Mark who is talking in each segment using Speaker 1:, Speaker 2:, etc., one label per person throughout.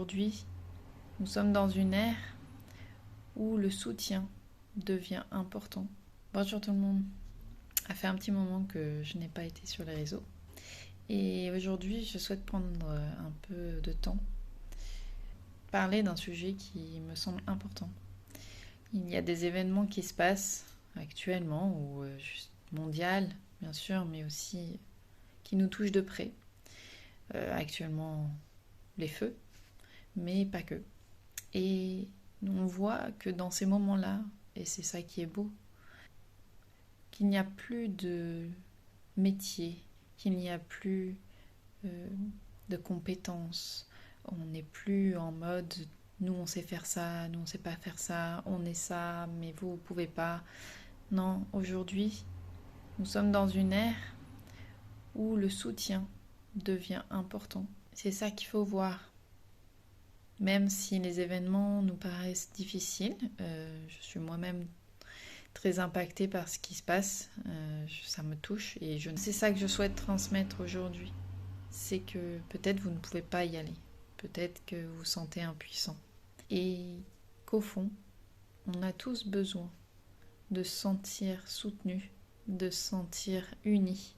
Speaker 1: Aujourd'hui, nous sommes dans une ère où le soutien devient important. Bonjour tout le monde. Ça fait un petit moment que je n'ai pas été sur les réseaux. Et aujourd'hui, je souhaite prendre un peu de temps, parler d'un sujet qui me semble important. Il y a des événements qui se passent actuellement, ou mondial, bien sûr, mais aussi qui nous touchent de près. Actuellement, les feux, mais pas que. Et on voit que dans ces moments-là, et c'est ça qui est beau, qu'il n'y a plus de métier, qu'il n'y a plus de compétences. On n'est plus en mode nous on sait faire ça, nous on sait pas faire ça, on est ça, mais vous pouvez pas. Non, aujourd'hui, nous sommes dans une ère où le soutien devient important. C'est ça qu'il faut voir. Même si les événements nous paraissent difficiles, je suis moi-même très impactée par ce qui se passe, ça me touche et c'est ça que je souhaite transmettre aujourd'hui. C'est que peut-être vous ne pouvez pas y aller, peut-être que vous vous sentez impuissant et qu'au fond, on a tous besoin de se sentir soutenus, de se sentir unis.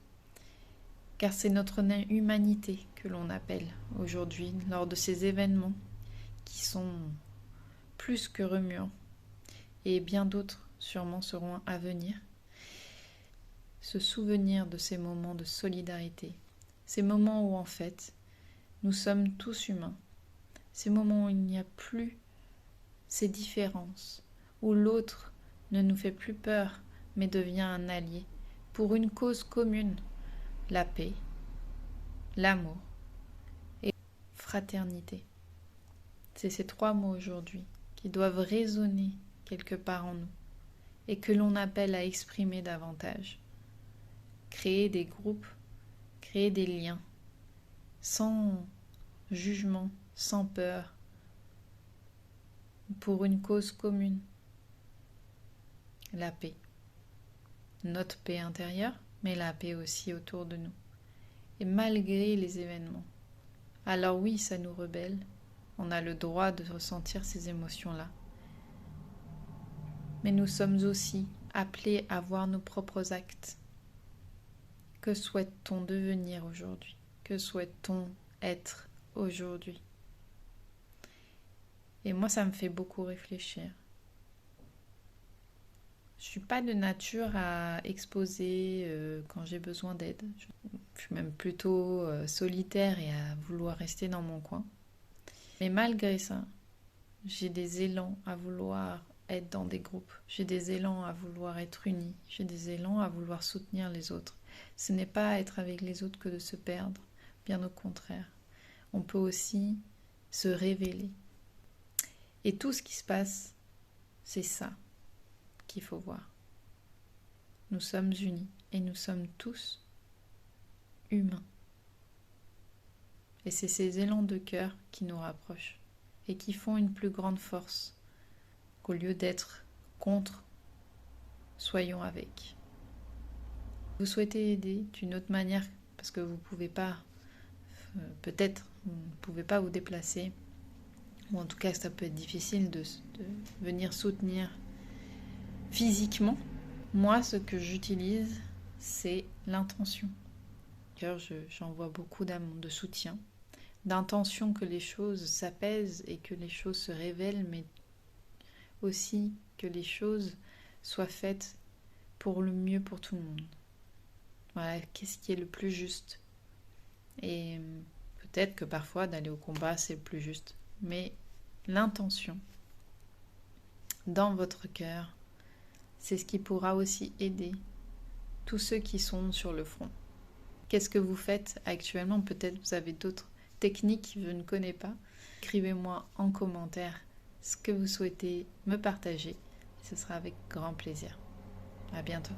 Speaker 1: Car c'est notre humanité que l'on appelle aujourd'hui lors de ces événements qui sont plus que remuants et bien d'autres sûrement seront à venir. Se souvenir de ces moments de solidarité, ces moments où en fait nous sommes tous humains, ces moments où il n'y a plus ces différences, où l'autre ne nous fait plus peur mais devient un allié pour une cause commune, la paix, l'amour et fraternité. C'est ces trois mots aujourd'hui qui doivent résonner quelque part en nous et que l'on appelle à exprimer davantage. Créer des groupes, créer des liens, sans jugement, sans peur, pour une cause commune, la paix. Notre paix intérieure, mais la paix aussi autour de nous. Et malgré les événements, alors oui, ça nous rebelle, on a le droit de ressentir ces émotions-là. Mais nous sommes aussi appelés à voir nos propres actes. Que souhaite-t-on devenir aujourd'hui? Que souhaite-t-on être aujourd'hui? Et moi, ça me fait beaucoup réfléchir. Je ne suis pas de nature à exposer quand j'ai besoin d'aide. Je suis même plutôt solitaire et à vouloir rester dans mon coin. Mais malgré ça, j'ai des élans à vouloir être dans des groupes. J'ai des élans à vouloir être unis. J'ai des élans à vouloir soutenir les autres. Ce n'est pas être avec les autres que de se perdre. Bien au contraire. On peut aussi se révéler. Et tout ce qui se passe, c'est ça qu'il faut voir. Nous sommes unis et nous sommes tous humains. Et c'est ces élans de cœur qui nous rapprochent et qui font une plus grande force qu'au lieu d'être contre, soyons avec. Vous souhaitez aider d'une autre manière parce que vous ne pouvez pas, peut-être vous ne pouvez pas vous déplacer, ou en tout cas ça peut être difficile de venir soutenir physiquement. Moi, ce que j'utilise, c'est l'intention. Car j'envoie beaucoup d'amour, de soutien, d'intention que les choses s'apaisent et que les choses se révèlent, mais aussi que les choses soient faites pour le mieux pour tout le monde. Voilà, qu'est-ce qui est le plus juste? Et peut-être que parfois d'aller au combat, c'est le plus juste. Mais l'intention dans votre cœur, c'est ce qui pourra aussi aider tous ceux qui sont sur le front. Qu'est-ce que vous faites actuellement? Peut-être vous avez d'autres techniques que je ne connais pas. Écrivez-moi en commentaire ce que vous souhaitez me partager. Ce sera avec grand plaisir. À bientôt.